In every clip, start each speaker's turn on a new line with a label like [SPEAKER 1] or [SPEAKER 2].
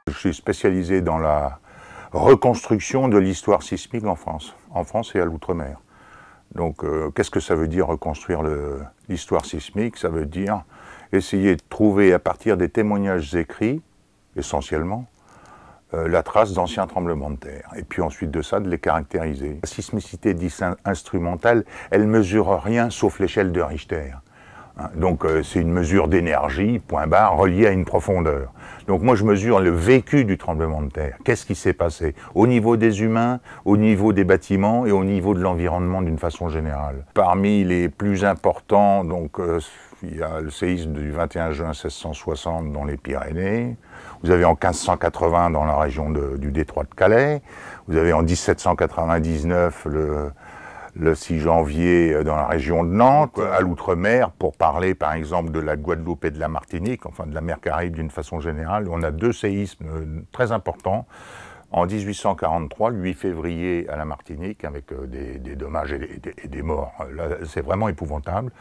[SPEAKER 1] Je suis spécialisé dans la reconstruction de l'histoire sismique en France et à l'outre-mer. Donc, qu'est-ce que ça veut dire reconstruire l'histoire sismique? Ça veut dire essayer de trouver, à partir des témoignages écrits, essentiellement, la trace d'anciens tremblements de terre. Et puis ensuite de ça, de les caractériser. La sismicité dite instrumentale, elle ne mesure rien sauf l'échelle de Richter. Donc c'est une mesure d'énergie, point barre, reliée à une profondeur. Donc moi je mesure le vécu du tremblement de terre. Qu'est-ce qui s'est passé au niveau des humains, au niveau des bâtiments et au niveau de l'environnement d'une façon générale. Parmi les plus importants, donc il y a le séisme du 21 juin 1660 dans les Pyrénées. Vous avez en 1580 dans la région du détroit de Calais. Vous avez en 1799 le 6 janvier dans la région de Nantes, à l'outre-mer, pour parler par exemple de la Guadeloupe et de la Martinique, enfin de la mer Caraïbe d'une façon générale. On a deux séismes très importants. En 1843, le 8 février à la Martinique, avec des dommages et des morts. Là, c'est vraiment épouvantable.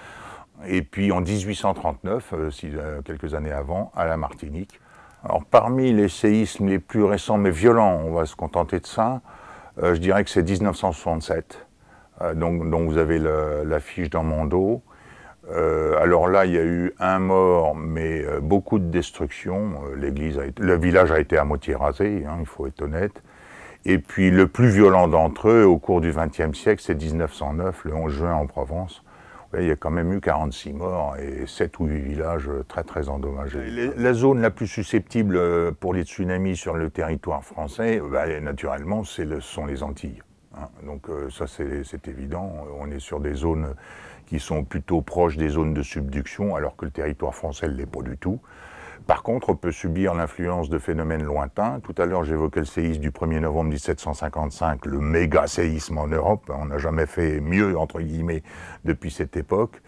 [SPEAKER 1] Et puis en 1839, quelques années avant, à la Martinique. Alors parmi les séismes les plus récents mais violents, on va se contenter de ça, je dirais que c'est 1967. dont vous avez l'affiche dans mon dos. Alors là, il y a eu un mort, mais beaucoup de destruction. Le village a été à moitié rasé, hein, il faut être honnête. Et puis le plus violent d'entre eux, au cours du XXe siècle, c'est 1909, le 11 juin en Provence. Il y a quand même eu 46 morts et 7 ou 8 villages très très endommagés. La zone la plus susceptible pour les tsunamis sur le territoire français, naturellement, ce sont les Antilles. Donc ça c'est évident, on est sur des zones qui sont plutôt proches des zones de subduction alors que le territoire français ne l'est pas du tout. Par contre on peut subir l'influence de phénomènes lointains. Tout à l'heure j'évoquais le séisme du 1er novembre 1755, le méga séisme en Europe, on n'a jamais fait mieux entre guillemets depuis cette époque.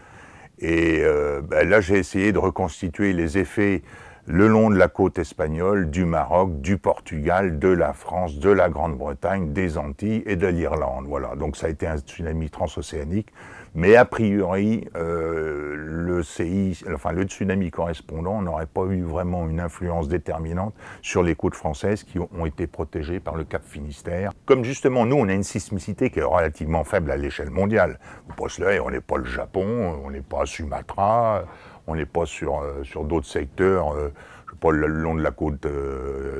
[SPEAKER 1] Et là j'ai essayé de reconstituer les effets le long de la côte espagnole, du Maroc, du Portugal, de la France, de la Grande-Bretagne, des Antilles et de l'Irlande. Voilà, donc ça a été un tsunami transocéanique, mais a priori, le tsunami correspondant n'aurait pas eu vraiment une influence déterminante sur les côtes françaises qui ont été protégées par le Cap Finistère. Comme justement, nous, on a une sismicité qui est relativement faible à l'échelle mondiale. Vous pouvez se lever, on n'est pas le Japon, on n'est pas à Sumatra, on n'est pas sur d'autres secteurs, je sais pas, le long de la côte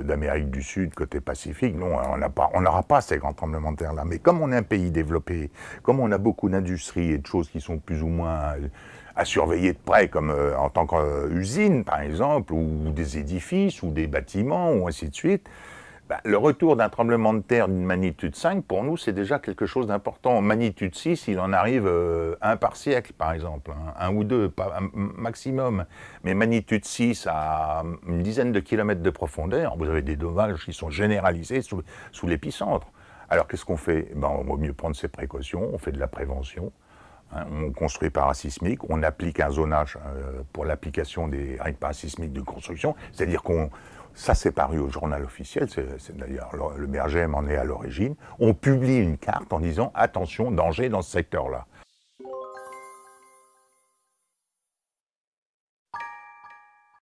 [SPEAKER 1] d'Amérique du Sud, côté Pacifique. Non, on n'aura pas ces grands tremblements de terre-là. Mais comme on est un pays développé, comme on a beaucoup d'industries et de choses qui sont plus ou moins à surveiller de près, comme en tant qu'usine, par exemple, ou des édifices, ou des bâtiments, ou ainsi de suite, le retour d'un tremblement de terre d'une magnitude 5, pour nous, c'est déjà quelque chose d'important. Magnitude 6, il en arrive un par siècle, par exemple, un ou deux, pas, un maximum. Mais magnitude 6 à une dizaine de kilomètres de profondeur, vous avez des dommages qui sont généralisés sous l'épicentre. Alors qu'est-ce qu'on fait? On vaut mieux prendre ses précautions, on fait de la prévention. On construit parasismique, on applique un zonage pour l'application des règles parasismiques de construction, c'est-à-dire ça c'est paru au journal officiel, c'est d'ailleurs le BRGM en est à l'origine, on publie une carte en disant attention, danger dans ce secteur-là.